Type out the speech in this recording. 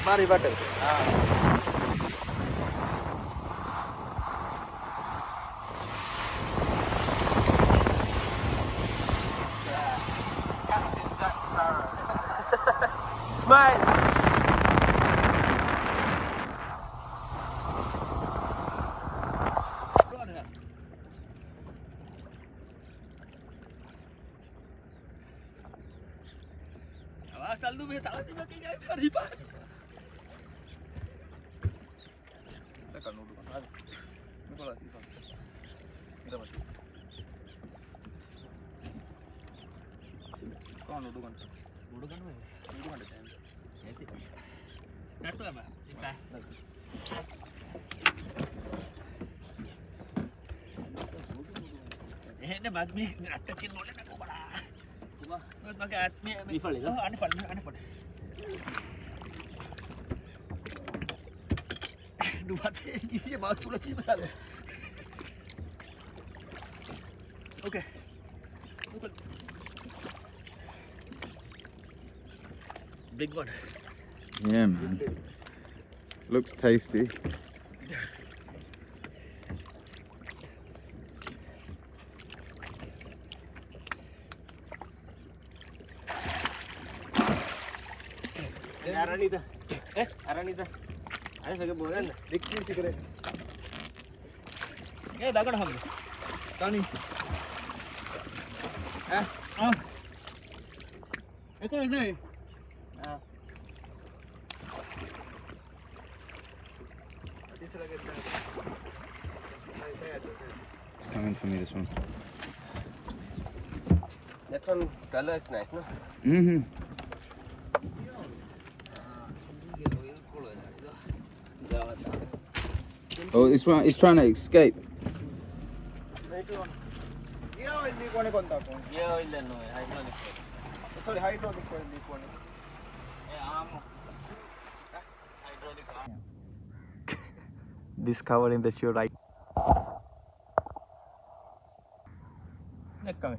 Mari bater. Smile. Selalu tahu juga kayak hari pak. Tekan dulu kan. Ini kalau kita. Kita mati. Kau dulu kan. Dulu kan weh. Dulu kan ada time. Nanti. Satu apa? Kita. Ini bag ni kecil boleh nak kau bala. Terus pakai atmi. Default itu. Oh, default. Dua tinggi dia masuk lagi dalam. Okay. Big one. Yeah, man. Looks tasty. Aranita. Aranita. Ayo saya boleh. Dikit sih keren. Ya, dah kan ham. Tani. Itu ni. It's coming for me, this one. That one color is nice, no? Mm-hmm. Oh, it's trying to escape. Sorry, hydraulic one. Discovering that you're right. Next coming.